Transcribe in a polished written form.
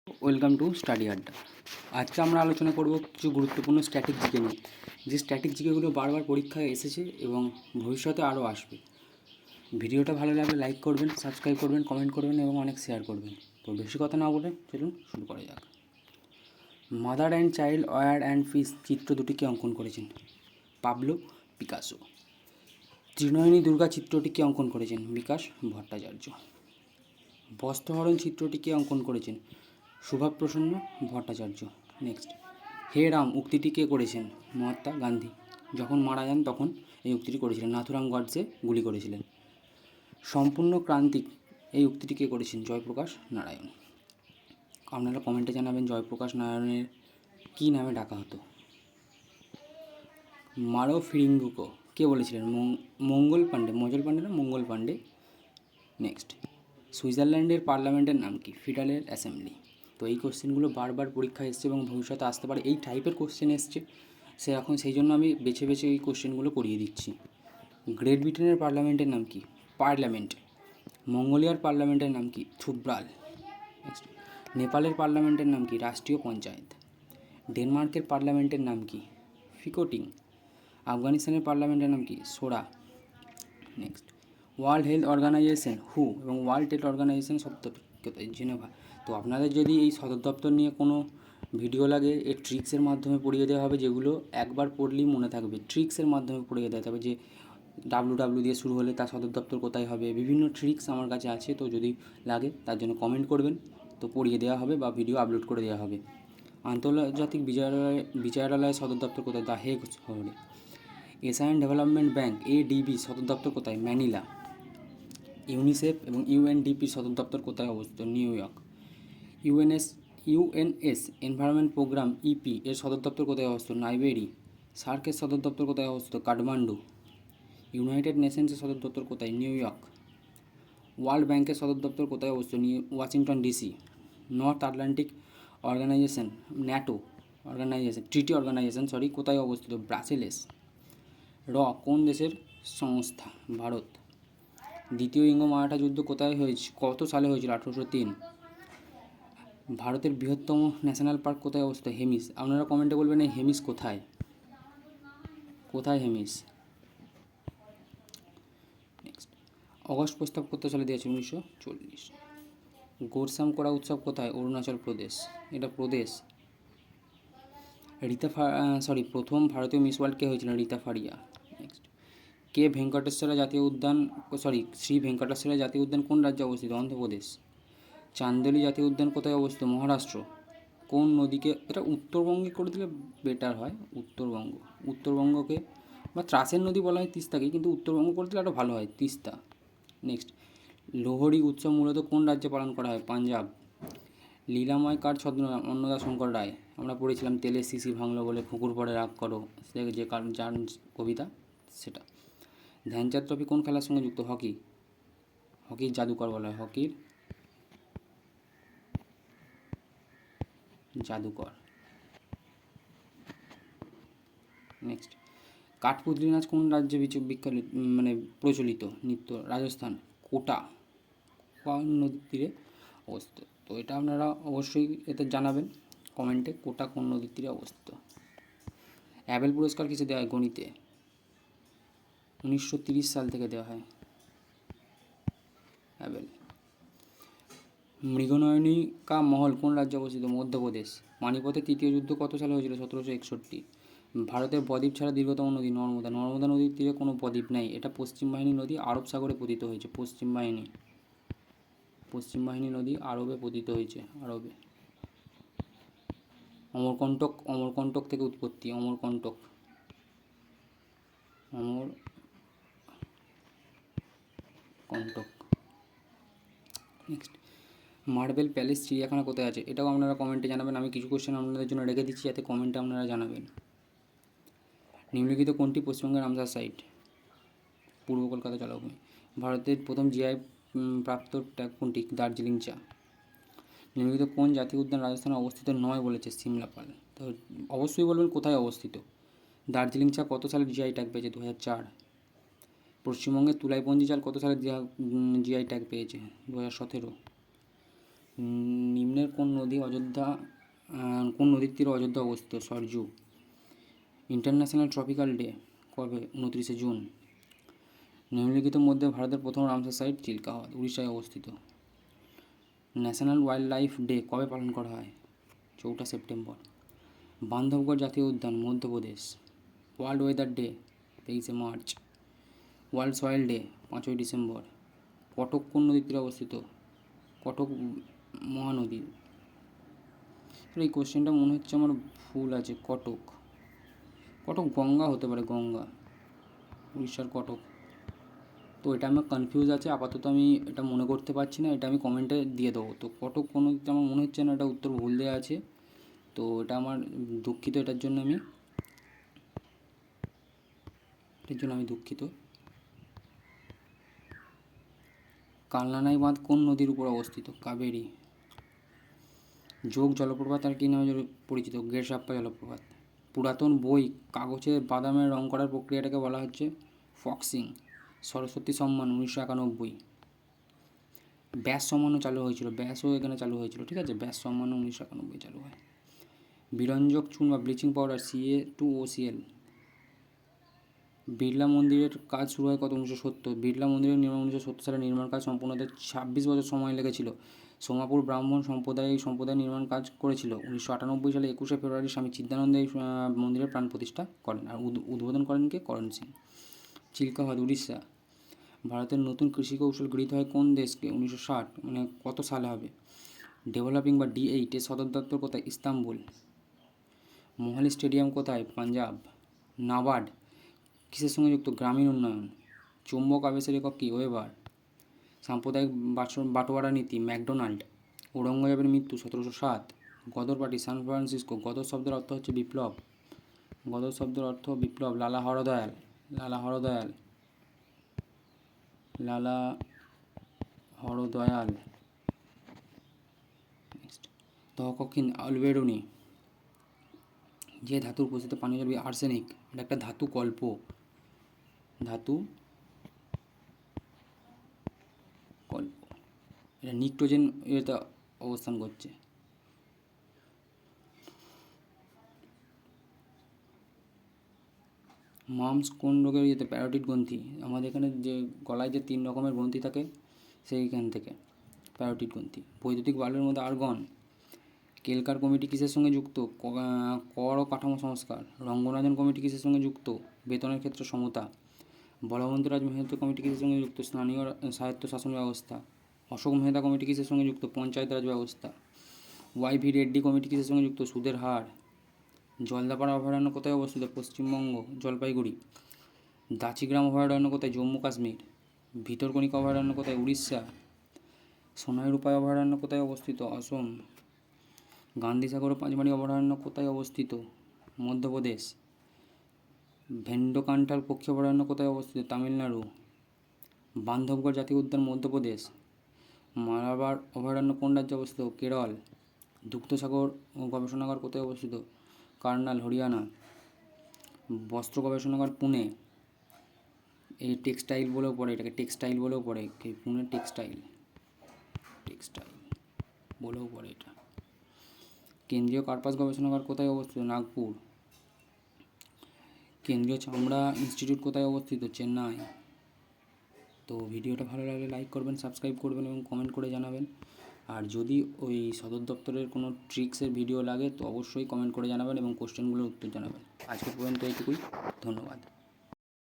Welcome to study আড্ডা। আজকে আমরা আলোচনা করব কিছু গুরুত্বপূর্ণ স্ট্যাটিক জিকে নিয়ে, যে স্ট্যাটিক জিকেগুলো বারবার পরীক্ষায় এসেছে এবং ভবিষ্যতে আরও আসবে। ভিডিওটা ভালো লাগলে লাইক করবেন, সাবস্ক্রাইব করবেন, কমেন্ট করবেন এবং অনেক শেয়ার করবেন। তো বেশি কথা না বলে চলুন শুরু করা যাক। Mother and child war and fish চিত্র দুটিকে অঙ্কন করেছেন পাবলো পিকাসো। ত্রিনয়নী দুর্গা চিত্রটিকে অঙ্কন করেছেন বিকাশ ভট্টাচার্য। বস্ত্রহরণ চিত্রটিকে অঙ্কন করেছেন শুভপ্রসন্ন ভট্টাচার্য। নেক্সট, হে রাম উক্তিটি কে করেছেন? মহাত্মা গান্ধী। যখন মারা যান তখন এই উক্তিটি করেছিলেন। নাথুরাম গডসে গুলি করেছিলেন। সম্পূর্ণ ক্রান্তিক এই উক্তিটি কে করেছেন? জয়প্রকাশ নারায়ণ। আপনারা কমেন্টে জানাবেন জয়প্রকাশ নারায়ণের কী নামে ডাকা হতো। মারো ফিরিঙ্গুকো কে বলেছিলেন? মঙ্গল পাণ্ডে। মঙ্গল পাণ্ডে। নেক্সট, সুইজারল্যান্ডের পার্লামেন্টের নাম কি? Federal assembly. তো এই কোশ্চেনগুলো বারবার পরীক্ষায় এসছে এবং ভবিষ্যতে আসতে পারে, এই টাইপের কোশ্চেন এসছে সেই জন্য আমি বেছে বেছে এই কোশ্চেনগুলো করিয়ে দিচ্ছি। গ্রেট ব্রিটেনের পার্লামেন্টের নাম কি? পার্লামেন্ট। মঙ্গোলিয়ার পার্লামেন্টের নাম কি? থুব্রাল। নেক্সট, নেপালের পার্লামেন্টের নাম কি? রাষ্ট্রীয় পঞ্চায়েত। ডেনমার্কের পার্লামেন্টের নাম কি? ফিকোটিং। আফগানিস্তানের পার্লামেন্টের নাম কি? সোরা। নেক্সট, ওয়ার্ল্ড হেলথ অর্গানাইজেশন হু এবং ওয়ার্ল্ড হেলথ অর্গানাইজেশন সদর কোথায়? জেনেভা। তো আপনাদের যদি এই সদর দপ্তর নিয়ে কোনো ভিডিও লাগে, এর ট্রিক্সের মাধ্যমে পড়িয়ে দেওয়া হবে, যেগুলো একবার পড়লেই মনে থাকবে। ট্রিক্সের মাধ্যমে পড়িয়ে দেওয়া হবে যে ডাব্লু দিয়ে শুরু হলে তার সদর দপ্তর কোথায় হবে। বিভিন্ন ট্রিক্স আমার কাছে আছে, তো যদি লাগে তার জন্য কমেন্ট করবেন, তো পড়িয়ে দেওয়া হবে বা ভিডিও আপলোড করে দেওয়া হবে। আন্তর্জাতিক বিচারালয়ের সদর দপ্তর কোথায়? দ্য হেগ শহরে। এশিয়ান ডেভেলপমেন্ট ব্যাংক এডিবি সদর দপ্তর কোথায়? ম্যানিলা। ইউনিসেফ এবং ইউএনডিপির সদর দপ্তর কোথায় অবস্থিত? New York. UN's environment programme EP এর সদর দপ্তর কোথায় অবস্থিত? নাইবেরি। সার্কের সদর দপ্তর কোথায় অবস্থিত? কাঠমান্ডু। ইউনাইটেড নেশনসের সদর দপ্তর কোথায়? New York. ওয়ার্ল্ড ব্যাংকের সদর দপ্তর কোথায় অবস্থিত? Washington DC. North Atlantic organization NATO treaty organization কোথায় অবস্থিত? ব্রাসেলস। কোন দেশের সংস্থা? ভারত। দ্বিতীয় ইঙ্গো মারাঠা যুদ্ধ কত সালে হয়েছিল? 1803। ভারতের বৃহত্তম ন্যাশনাল পার্ক কোথায় অবস্থিত? হেমিস। আপনারা কমেন্টে বলবেন এই হেমিস কোথায়? হেমিস? নেক্সট, অগস্ট প্রস্তাব কত সালে দিয়েছে? 1940। গোরসাম করা উৎসব কোথায়? অরুণাচল প্রদেশ। এটা প্রদেশ। প্রথম ভারতীয় মিস ওয়ার্ল্ড কে হয়েছিল? রীতা ফারিয়া। নেক্সট, শ্রী ভেঙ্কটেশ্বরা জাতীয় উদ্যান কোন রাজ্যে অবস্থিত? অন্ধ্রপ্রদেশ। চান্দোলি জাতীয় উদ্যান কোথায় অবস্থিত? মহারাষ্ট্র। কোন নদীকে, এটা উত্তরবঙ্গে করে দিলে বেটার হয়, উত্তরবঙ্গকে বা ত্রাসের নদী বলা হয় তিস্তাকে, কিন্তু উত্তরবঙ্গ করে দিলে আরও ভালো হয়, তিস্তা। নেক্সট, লোহড়ি উৎসব মূলত কোন রাজ্যে পালন করা হয়? পাঞ্জাব। লীলাময় কার ছদ্মনাম? অন্নদাশঙ্কর রায়। আমরা পড়েছিলাম তেলের শিশি ভাঙলো বলে পুকুর পরে রাগ করো, যার কবিতা সেটা। ধ্যানচাঁদ ট্রফি কোন খেলার সঙ্গে যুক্ত? হকির জাদুকর বলা হয়, হকির জাদুকর। নেক্সট, কাঠপুতলি নাচ কোন রাজ্যে বিখ্যাত প্রচলিত নৃত্য? রাজস্থান। কোটা কোন নদীর তীরে অবস্থিত? তো এটা আপনারা অবশ্যই এতে জানাবেন কমেন্টে, কোটা কোন নদীর তীরে অবস্থিত। অ্যাবেল পুরস্কার কিসে দেওয়া হয়? গণিতে। 1930 সাল থেকে দেওয়া হয় অ্যাবেল। মৃগনয়নিকা মহল কোন রাজ্যে অবস্থিত? মধ্যপ্রদেশ। পানিপথের তৃতীয় যুদ্ধ কত সালে হয়েছিল? 1761। ভারতের বদ্বীপ ছাড়া দীর্ঘতম নদী? নর্মদা। নর্মদা নদীর তীরে কোনো বদ্বীপ নেই, এটা পশ্চিম বাহিনী নদী, আরব সাগরে পতিত হয়েছে। পশ্চিম বাহিনী নদী আরবে পতিত হয়েছে, আরবে। অমরকণ্টক থেকে উৎপত্তি, অমরকণ্টক। নেক্সট, মার্বেল প্যালেস চিড়িয়াখানা কোথায় আছে? এটাও আপনারা কমেন্টে জানাবেন। আমি কিছু কোশ্চেন আপনাদের জন্য রেখে দিচ্ছি, যাতে কমেন্টে আপনারা জানাবেন। নিম্নলিখিত কোনটি পশ্চিমবঙ্গের রামসার সাইট? পূর্ব কলকাতা জলাভূমি। ভারতের প্রথম জিআই প্রাপ্ত কোনটি? দার্জিলিং চা। নিম্নলিখিত কোন জাতীয় উদ্যান রাজস্থানে অবস্থিত নয় বলেছে? সিমলাপাল। তো অবশ্যই বলবেন কোথায় অবস্থিত। দার্জিলিং চা কত সালে জিআই ট্যাগ পেয়েছে? 2004। পশ্চিমবঙ্গের তুলাইপঞ্জি চাল কত সালে জিআই ট্যাগ পেয়েছে? 2017। নিম্নের কোন নদীর তীরে অযোধ্যা অবস্থিত? সরজু। ইন্টারন্যাশনাল ট্রপিক্যাল ডে কবে? 29শে জুন। নিম্নলিখিত মধ্যে ভারতের প্রথম রামসার সাইট চিল্কা হ্রদ, উড়িষ্যায় অবস্থিত। ন্যাশনাল ওয়াইল্ড লাইফ ডে কবে পালন করা হয়? 4 সেপ্টেম্বর। বান্ধবগড় জাতীয় উদ্যান, মধ্যপ্রদেশ। ওয়ার্ল্ড ওয়েদার ডে 23শে মার্চ। ওয়ার্ল্ড সয়েল ডে 5ই ডিসেম্বর। কটক কোন নদীর তীরে অবস্থিত? কটক মহানদী। এই কোশ্চেনটা মনে হচ্ছে আমার ভুল আছে। কটক গঙ্গা হতে পারে, গঙ্গা, উড়িষ্যার কটক। তো এটা আমার কনফিউজ আছে আপাতত, আমি এটা মনে করতে পারছি না, এটা আমি কমেন্টে দিয়ে দেবো। তো কটক কোনো দিকে আমার মনে হচ্ছে না, এটা উত্তর ভুল দেওয়া আছে। তো এটা আমার দুঃখিত, এটার জন্য আমি দুঃখিত। কালনানাই বাঁধ কোন নদীর উপর অবস্থিত? কাবেরী। যোগ জলপ্রপাত আর কী নামে পরিচিত? গেরসাপ্পা জলপ্রপাত। পুরাতন বই কাগজে বাদামের রং করার প্রক্রিয়াটাকে বলা হচ্ছে ফক্সিং। সরস্বতী সম্মান 1991। ব্যাস সম্মানও চালু হয়েছিল, ব্যাসও এখানে চালু হয়েছিল, ঠিক আছে। ব্যাস সম্মানও 1991 চালু হয়। বিরঞ্জক চুন বা ব্লিচিং পাউডার CA2OCl। বিড়লা মন্দিরের কাজ শুরু হয় কত? 1970। বিড়লা মন্দিরের নির্মাণ 1970 সালে, নির্মাণ কাজ সম্পূর্ণ হতে 26 বছর সময় লেগেছিল। সোমাপুর ব্রাহ্মণ সম্প্রদায় নির্মাণ কাজ করেছিল। 1998 সালে 21শে ফেব্রুয়ারি স্বামী চিদানন্দ এই মন্দিরের প্রাণ প্রতিষ্ঠা করেন, আর উদ্বোধন করেন কে? করণ সিং। চিল্কা হ্রদ, উড়িষ্যা। ভারতের নতুন কৃষি কৌশল গৃহীত হয় কোন দেশকে? 1960, মানে কত সালে হবে? ডেভেলপিং বা D8 এর সদর দপ্তর কোথায়? ইস্তাম্বুল। মোহালি স্টেডিয়াম কোথায়? পাঞ্জাব। নাবার্ড কিসের সঙ্গে যুক্ত? গ্রামীণ উন্নয়ন। চুম্বক আবেশের একক কী? ওয়েবার। সাম্প্রদায়িক বাটোয়ারা নীতি? ম্যাকডোনাল্ড। ঔরঙ্গজেবের মৃত্যু 1707। Ghadar party, San Francisco. Ghadar শব্দের অর্থ হচ্ছে বিপ্লব। গদর শব্দের অর্থ বিপ্লব। লালা হরদয়াল। তহকক্ষিণ আলবেরুনি। যে ধাতুর উপস্থিতিতে পানীয় জল? আর্সেনিক। এটা একটা ধাতু কল্প। এটা নিক্টোজেন এতে অবস্থান করছে। মামস কোন রোগের প্যারোটিড গ্রন্থি? আমাদের এখানে যে গলায় যে 3 রকমের গ্রন্থি থাকে সেইখান থেকে প্যারোটিড গ্রন্থি। বৈদ্যুতিক বাল্বের মধ্যে আর্গন। কেলকার কমিটি কিসের সঙ্গে যুক্ত? কর ও কাঠামো সংস্কার। রঙ্গরাজন কমিটি কিসের সঙ্গে যুক্ত? বেতনের ক্ষেত্রে সমতা। বলবন্ত রাজ মেহতা কমিটি কিসের সঙ্গে যুক্ত? স্থানীয় স্বায়ত্ত শাসন ব্যবস্থা। অশোক মেহতা কমিটি কিসের সঙ্গে যুক্ত? পঞ্চায়েত রাজ ব্যবস্থা। YV রেড্ডি কমিটি কিসের সঙ্গে যুক্ত? সুদের হার। জলদাপাড়া অভয়ারণ্য কোথায় অবস্থিত? পশ্চিমবঙ্গ, জলপাইগুড়ি। দাচিগ্রাম অভয়ারণ্য কোথায়? জম্মু কাশ্মীর। ভিতরকণিকা অভয়ারণ্য কোথায়? উড়িষ্যা। সোনাই রূপাই অভয়ারণ্য কোথায় অবস্থিত? অসম। গান্ধীসাগর ও পাঁচমারি অভয়ারণ্য কোথায় অবস্থিত? মধ্যপ্রদেশ। ভেন্ডকান্টাল পক্ষী অভয়ারণ্য কোথায় অবস্থিত? তামিলনাড়ু। বান্ধবগড় জাতীয় উদ্যান, মধ্যপ্রদেশ। মালাবার অভয়ারণ্য কোন রাজ্যে অবস্থিত? কেরল। দুগ্ধসাগর গবেষণাগার কোথায় অবস্থিত? কার্নাল, হরিয়ানা। বস্ত্র গবেষণাগার পুনে। এই টেক্সটাইল বলেও পড়ে, এটাকে টেক্সটাইল বলেও পড়ে, পুনে টেক্সটাইল বলেও পড়ে এটা। কেন্দ্রীয় কার্পাস গবেষণাগার কোথায় অবস্থিত? নাগপুর। কেন্দ্রীয় চামড়া ইনস্টিটিউট কোথায় অবস্থিত? চেন্নাই। তো ভিডিওটা ভালো লাগলে লাইক করবেন, সাবস্ক্রাইব করবেন এবং কমেন্ট করে জানাবেন। আর যদি ওই সদর দপ্তরের কোনো ট্রিক্সের ভিডিও লাগে তো অবশ্যই কমেন্ট করে জানাবেন এবং কোশ্চেনগুলোর উত্তর জানাবেন। আজকে পর্যন্ত এইটুকুই, ধন্যবাদ।